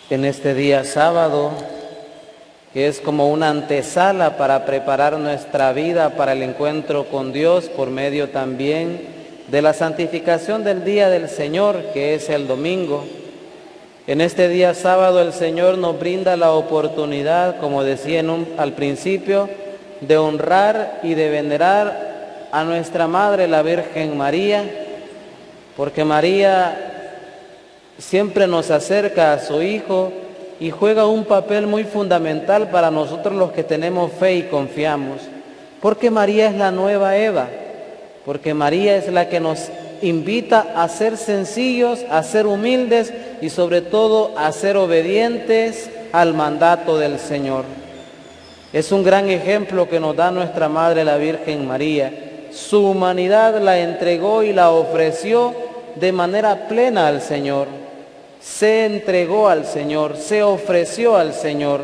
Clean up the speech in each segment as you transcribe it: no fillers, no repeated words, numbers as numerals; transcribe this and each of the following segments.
en este día sábado, que es como una antesala para preparar nuestra vida para el encuentro con Dios por medio también de la santificación del día del Señor, que es el domingo. En este día sábado el Señor nos brinda la oportunidad, como decía al principio, de honrar y de venerar a nuestra Madre, la Virgen María, porque María siempre nos acerca a su Hijo y juega un papel muy fundamental para nosotros los que tenemos fe y confiamos, porque María es la nueva Eva, porque María es la que nos invita a ser sencillos, a ser humildes y sobre todo a ser obedientes al mandato del Señor. Es un gran ejemplo que nos da nuestra Madre la Virgen María. Su humanidad la entregó y la ofreció de manera plena al Señor. Se entregó al Señor, se ofreció al Señor.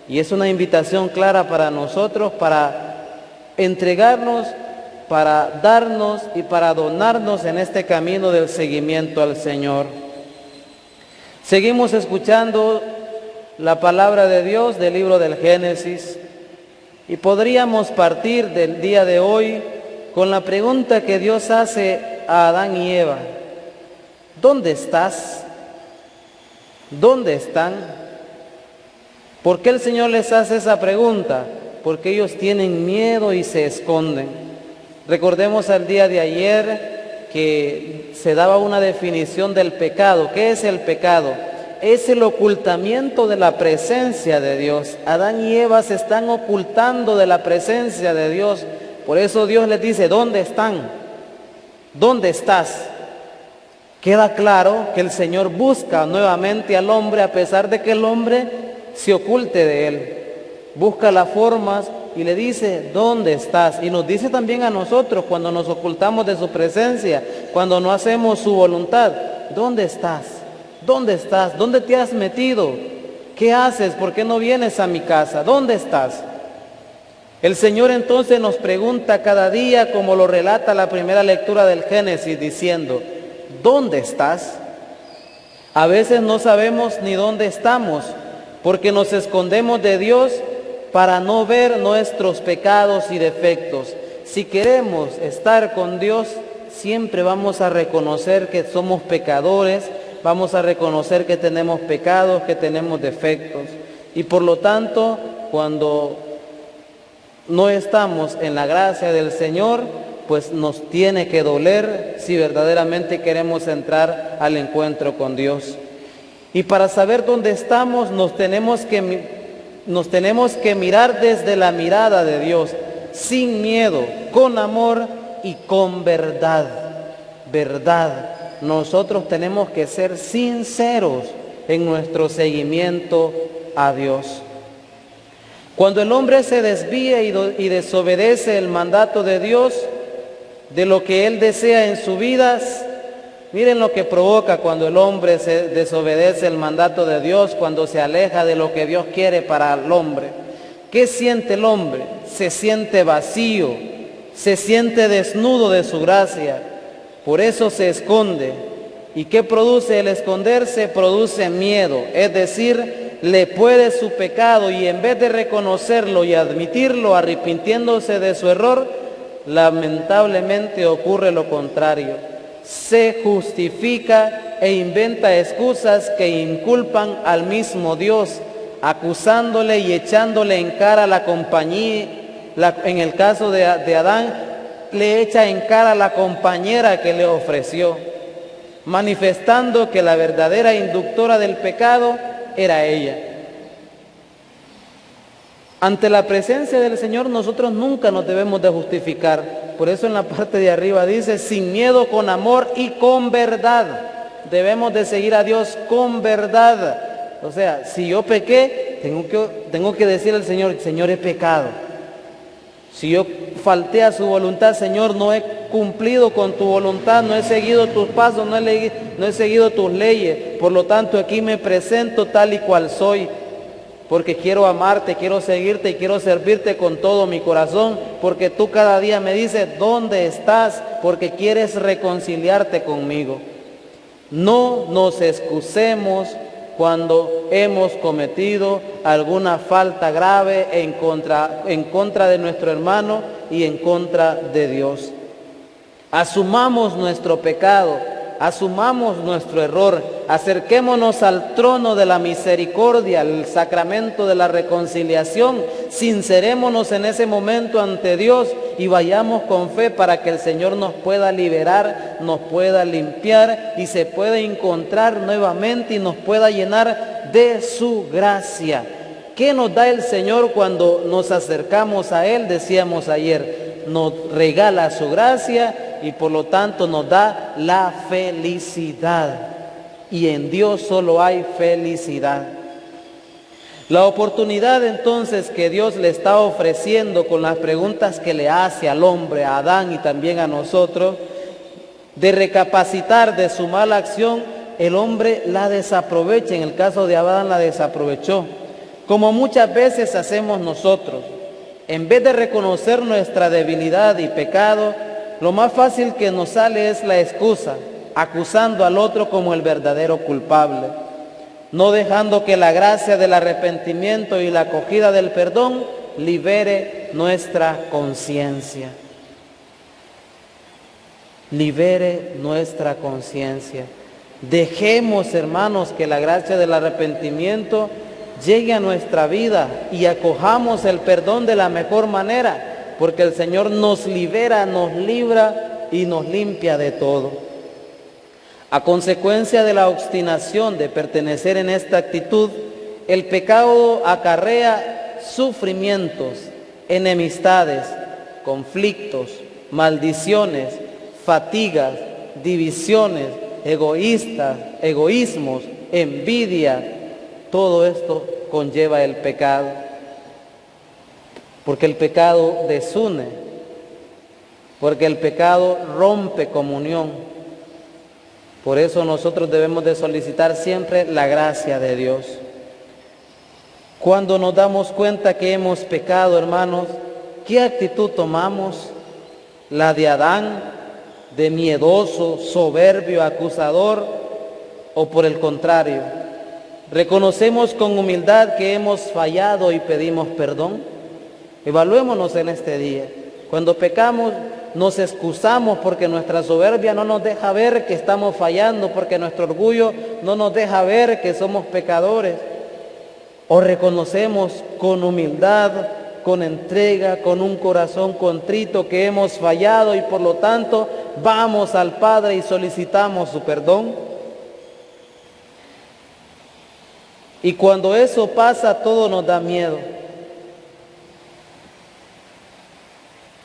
Y es una invitación clara para nosotros para entregarnos, para darnos y para donarnos en este camino del seguimiento al Señor. Seguimos escuchando la palabra de Dios del libro del Génesis y podríamos partir del día de hoy con la pregunta que Dios hace a Adán y Eva. ¿Dónde estás? ¿Dónde están? ¿Por qué el Señor les hace esa pregunta? Porque ellos tienen miedo y se esconden. Recordemos al día de ayer que se daba una definición del pecado. ¿Qué es el pecado? Es el ocultamiento de la presencia de Dios. Adán y Eva se están ocultando de la presencia de Dios. Por eso Dios les dice, ¿dónde están? ¿Dónde estás? Queda claro que el Señor busca nuevamente al hombre a pesar de que el hombre se oculte de él. Busca las formas y le dice, ¿dónde estás? Y nos dice también a nosotros cuando nos ocultamos de su presencia, cuando no hacemos su voluntad, ¿dónde estás? ¿Dónde estás? ¿Dónde te has metido? ¿Qué haces? ¿Por qué no vienes a mi casa? ¿Dónde estás? El Señor entonces nos pregunta cada día, como lo relata la primera lectura del Génesis, diciendo, ¿dónde estás? A veces no sabemos ni dónde estamos, porque nos escondemos de Dios para no ver nuestros pecados y defectos. Si queremos estar con Dios, siempre vamos a reconocer que somos pecadores, vamos a reconocer que tenemos pecados, que tenemos defectos. Y por lo tanto, cuando no estamos en la gracia del Señor, pues nos tiene que doler si verdaderamente queremos entrar al encuentro con Dios. Y para saber dónde estamos, nos tenemos que mirar desde la mirada de Dios, sin miedo, con amor y con verdad. Verdad. Nosotros tenemos que ser sinceros en nuestro seguimiento a Dios. Cuando el hombre se desvía y desobedece el mandato de Dios, de lo que él desea en su vida, miren lo que provoca cuando el hombre se desobedece el mandato de Dios, cuando se aleja de lo que Dios quiere para el hombre. ¿Qué siente el hombre? Se siente vacío, se siente desnudo de su gracia, por eso se esconde. ¿Y qué produce el esconderse? Produce miedo, es decir, le puede su pecado y en vez de reconocerlo y admitirlo, arrepintiéndose de su error, lamentablemente ocurre lo contrario. Se justifica e inventa excusas que inculpan al mismo Dios, acusándole y echándole en cara la compañía. En el caso de Adán, le echa en cara la compañera que le ofreció, manifestando que la verdadera inductora del pecado era ella. Ante la presencia del Señor nosotros nunca nos debemos de justificar. Por eso en la parte de arriba dice, sin miedo, con amor y con verdad. Debemos de seguir a Dios con verdad. O sea, si yo pequé, tengo que decir al Señor, Señor, he pecado. Si yo falté a su voluntad, Señor, no he cumplido con tu voluntad, no he seguido tus pasos, no he seguido tus leyes. Por lo tanto, aquí me presento tal y cual soy. Porque quiero amarte, quiero seguirte y quiero servirte con todo mi corazón, porque tú cada día me dices, ¿dónde estás? Porque quieres reconciliarte conmigo. No nos excusemos cuando hemos cometido alguna falta grave en contra de nuestro hermano y en contra de Dios. Asumamos nuestro pecado, asumamos nuestro error, acerquémonos al trono de la misericordia, al sacramento de la reconciliación, sincerémonos en ese momento ante Dios y vayamos con fe para que el Señor nos pueda liberar, nos pueda limpiar y se pueda encontrar nuevamente y nos pueda llenar de su gracia. ¿Qué nos da el Señor cuando nos acercamos a Él? Decíamos ayer, nos regala su gracia y por lo tanto nos da la felicidad. Y en Dios solo hay felicidad. La oportunidad entonces que Dios le está ofreciendo con las preguntas que le hace al hombre, a Adán y también a nosotros, de recapacitar de su mala acción, el hombre la desaprovecha. En el caso de Adán la desaprovechó, como muchas veces hacemos nosotros. En vez de reconocer nuestra debilidad y pecado, lo más fácil que nos sale es la excusa, acusando al otro como el verdadero culpable, no dejando que la gracia del arrepentimiento y la acogida del perdón libere nuestra conciencia. Libere nuestra conciencia. Dejemos, hermanos, que la gracia del arrepentimiento llegue a nuestra vida y acojamos el perdón de la mejor manera, porque el Señor nos libera, nos libra y nos limpia de todo. A consecuencia de la obstinación de pertenecer en esta actitud, el pecado acarrea sufrimientos, enemistades, conflictos, maldiciones, fatigas, divisiones, egoísmos, envidia. Todo esto conlleva el pecado, porque el pecado desune, porque el pecado rompe comunión. Por eso nosotros debemos de solicitar siempre la gracia de Dios. Cuando nos damos cuenta que hemos pecado, hermanos, ¿qué actitud tomamos? ¿La de Adán, de miedoso, soberbio, acusador? ¿O por el contrario, reconocemos con humildad que hemos fallado y pedimos perdón? Evaluémonos en este día. Cuando pecamos, nos excusamos porque nuestra soberbia no nos deja ver que estamos fallando, porque nuestro orgullo no nos deja ver que somos pecadores. O reconocemos con humildad, con entrega, con un corazón contrito que hemos fallado y por lo tanto vamos al Padre y solicitamos su perdón. Y cuando eso pasa, todo nos da miedo.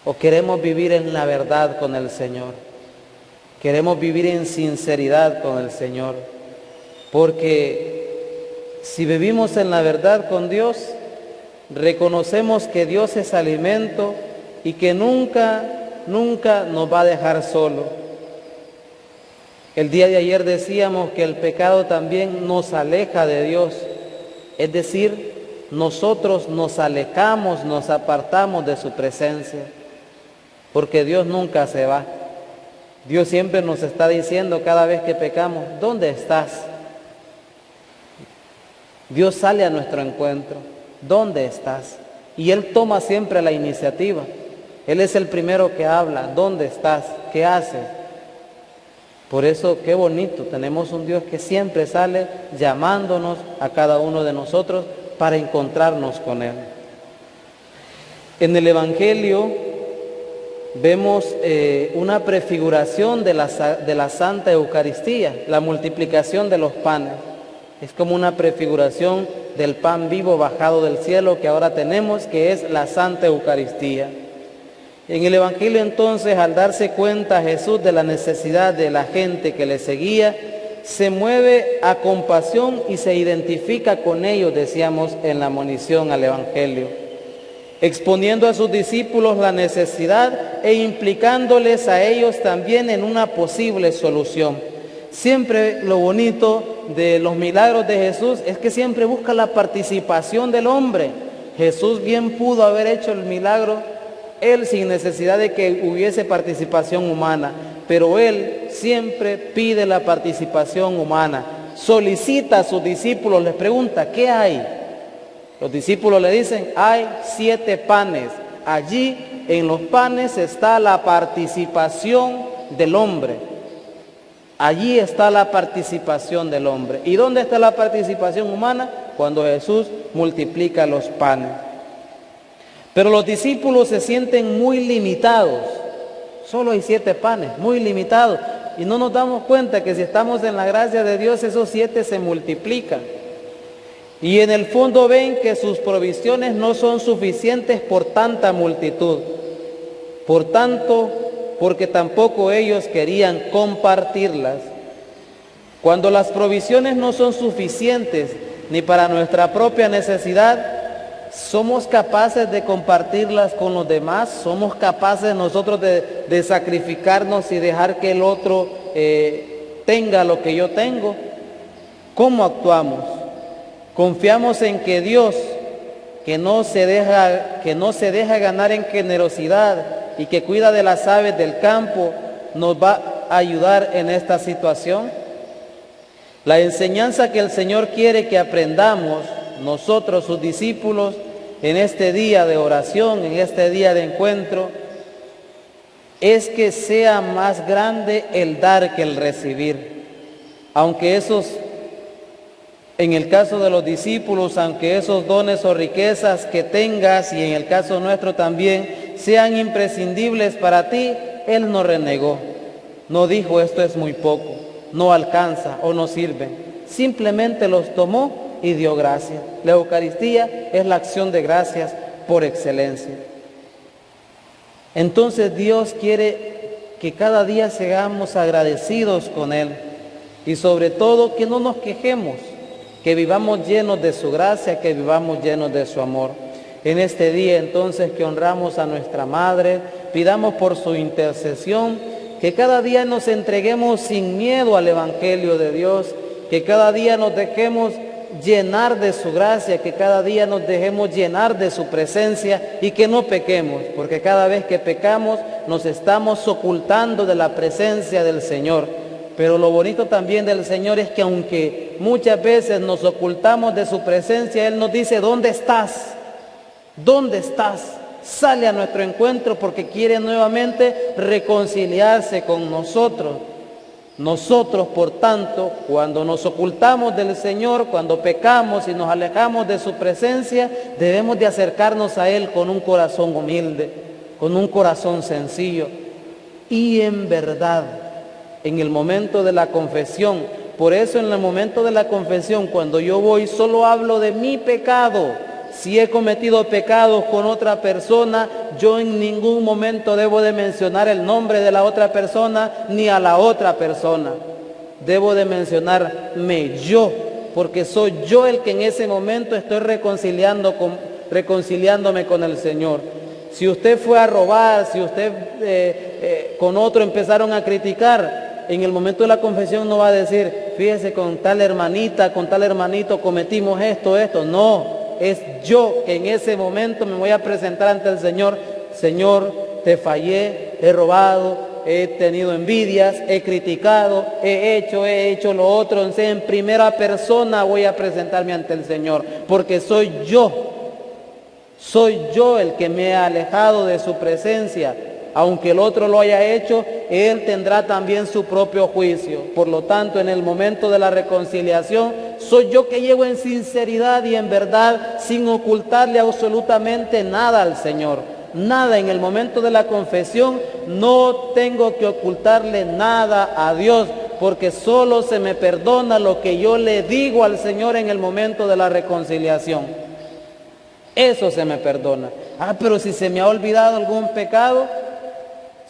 ¿O queremos vivir en la verdad con el Señor? Queremos vivir en sinceridad con el Señor. Porque si vivimos en la verdad con Dios, reconocemos que Dios es alimento y que nunca nos va a dejar solo. El día de ayer decíamos que el pecado también nos aleja de Dios. Es decir, nosotros nos alejamos, nos apartamos de su presencia. Porque Dios nunca se va. Dios siempre nos está diciendo cada vez que pecamos, ¿dónde estás? Dios sale a nuestro encuentro, ¿dónde estás? Y Él toma siempre la iniciativa. Él es el primero que habla, ¿dónde estás? ¿Qué haces? Por eso, qué bonito, tenemos un Dios que siempre sale llamándonos a cada uno de nosotros para encontrarnos con Él. En el Evangelio vemos una prefiguración de la Santa Eucaristía, la multiplicación de los panes. Es como una prefiguración del pan vivo bajado del cielo que ahora tenemos, que es la Santa Eucaristía. En el Evangelio entonces, al darse cuenta Jesús de la necesidad de la gente que le seguía, se mueve a compasión y se identifica con ellos, decíamos en la monición al Evangelio, exponiendo a sus discípulos la necesidad e implicándoles a ellos también en una posible solución. Siempre lo bonito de los milagros de Jesús es que siempre busca la participación del hombre. Jesús bien pudo haber hecho el milagro Él sin necesidad de que hubiese participación humana, pero Él siempre pide la participación humana. solicita a sus discípulos, les pregunta, ¿qué hay? Los discípulos le dicen, hay 7 panes. Allí en los panes está la participación del hombre. Allí está la participación del hombre. ¿Y dónde está la participación humana? Cuando Jesús multiplica los panes. Pero los discípulos se sienten muy limitados. Solo hay 7 panes, muy limitados. Y no nos damos cuenta que si estamos en la gracia de Dios, esos 7 se multiplican. Y en el fondo ven que sus provisiones no son suficientes por tanta multitud. Por tanto, porque tampoco ellos querían compartirlas. Cuando las provisiones no son suficientes ni para nuestra propia necesidad, ¿somos capaces de compartirlas con los demás? ¿Somos capaces nosotros de sacrificarnos y dejar que el otro tenga lo que yo tengo? ¿Cómo actuamos? Confiamos en que Dios, que no se deja ganar en generosidad y que cuida de las aves del campo, nos va a ayudar en esta situación. La enseñanza que el Señor quiere que aprendamos nosotros, sus discípulos, en este día de oración, en este día de encuentro, es que sea más grande el dar que el recibir. Aunque en el caso de los discípulos, aunque esos dones o riquezas que tengas, y en el caso nuestro también, sean imprescindibles para ti, Él no renegó. No dijo, esto es muy poco, no alcanza o no sirve. Simplemente los tomó y dio gracias. La Eucaristía es la acción de gracias por excelencia. Entonces Dios quiere que cada día seamos agradecidos con Él y sobre todo que no nos quejemos, que vivamos llenos de su gracia, que vivamos llenos de su amor. En este día entonces que honramos a nuestra Madre, pidamos por su intercesión, que cada día nos entreguemos sin miedo al Evangelio de Dios, que cada día nos dejemos llenar de su gracia, que cada día nos dejemos llenar de su presencia y que no pequemos, porque cada vez que pecamos nos estamos ocultando de la presencia del Señor. Pero lo bonito también del Señor es que aunque muchas veces nos ocultamos de su presencia, Él nos dice, ¿dónde estás? ¿Dónde estás? Sale a nuestro encuentro porque quiere nuevamente reconciliarse con nosotros. Nosotros, por tanto, cuando nos ocultamos del Señor, cuando pecamos y nos alejamos de su presencia, debemos de acercarnos a Él con un corazón humilde, con un corazón sencillo. Y en verdad, en el momento de la confesión, por eso en el momento de la confesión, cuando yo voy, solo hablo de mi pecado. Si he cometido pecados con otra persona, yo en ningún momento debo de mencionar el nombre de la otra persona ni a la otra persona. Debo de mencionarme yo, porque soy yo el que en ese momento estoy reconciliándome con el Señor. Si usted fue a robar, si usted con otro empezaron a criticar, en el momento de la confesión no va a decir, fíjese, con tal hermanita, con tal hermanito cometimos esto. No. Es yo que en ese momento me voy a presentar ante el Señor. Señor, te fallé, he robado, he tenido envidias, he criticado, he hecho lo otro. Entonces, en primera persona voy a presentarme ante el Señor, porque soy yo el que me he alejado de su presencia. Aunque el otro lo haya hecho, él tendrá también su propio juicio. Por lo tanto, en el momento de la reconciliación, soy yo que llego en sinceridad y en verdad, sin ocultarle absolutamente nada al Señor. Nada. En el momento de la confesión, no tengo que ocultarle nada a Dios, porque solo se me perdona lo que yo le digo al Señor en el momento de la reconciliación. Eso se me perdona. Pero si se me ha olvidado algún pecado,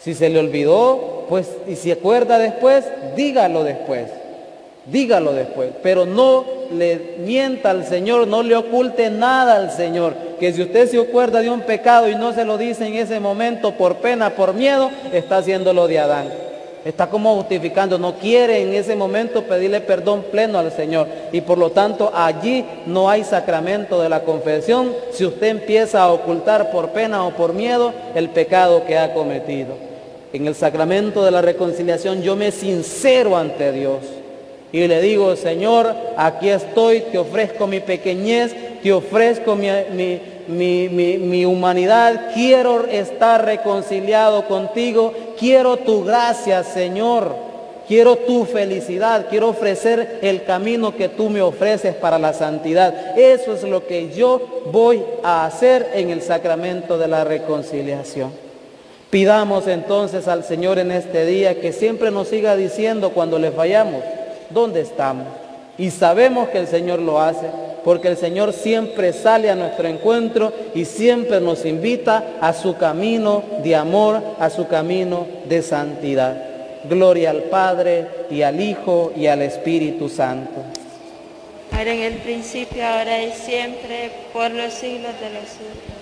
si se le olvidó, pues, y si acuerda después, dígalo después, pero no le mienta al Señor, no le oculte nada al Señor, que si usted se acuerda de un pecado y no se lo dice en ese momento por pena, por miedo, está haciendo lo de Adán, está como justificando, no quiere en ese momento pedirle perdón pleno al Señor, y por lo tanto allí no hay sacramento de la confesión si usted empieza a ocultar por pena o por miedo el pecado que ha cometido. En el sacramento de la reconciliación yo me sincero ante Dios. Y le digo, Señor, aquí estoy, te ofrezco mi pequeñez, te ofrezco mi humanidad, quiero estar reconciliado contigo, quiero tu gracia, Señor, quiero tu felicidad, quiero ofrecer el camino que tú me ofreces para la santidad. Eso es lo que yo voy a hacer en el sacramento de la reconciliación. Pidamos entonces al Señor en este día que siempre nos siga diciendo cuando le fallamos, ¿dónde estamos? Y sabemos que el Señor lo hace, porque el Señor siempre sale a nuestro encuentro y siempre nos invita a su camino de amor, a su camino de santidad. Gloria al Padre, y al Hijo, y al Espíritu Santo. Era en el principio, ahora y siempre, por los siglos de los siglos.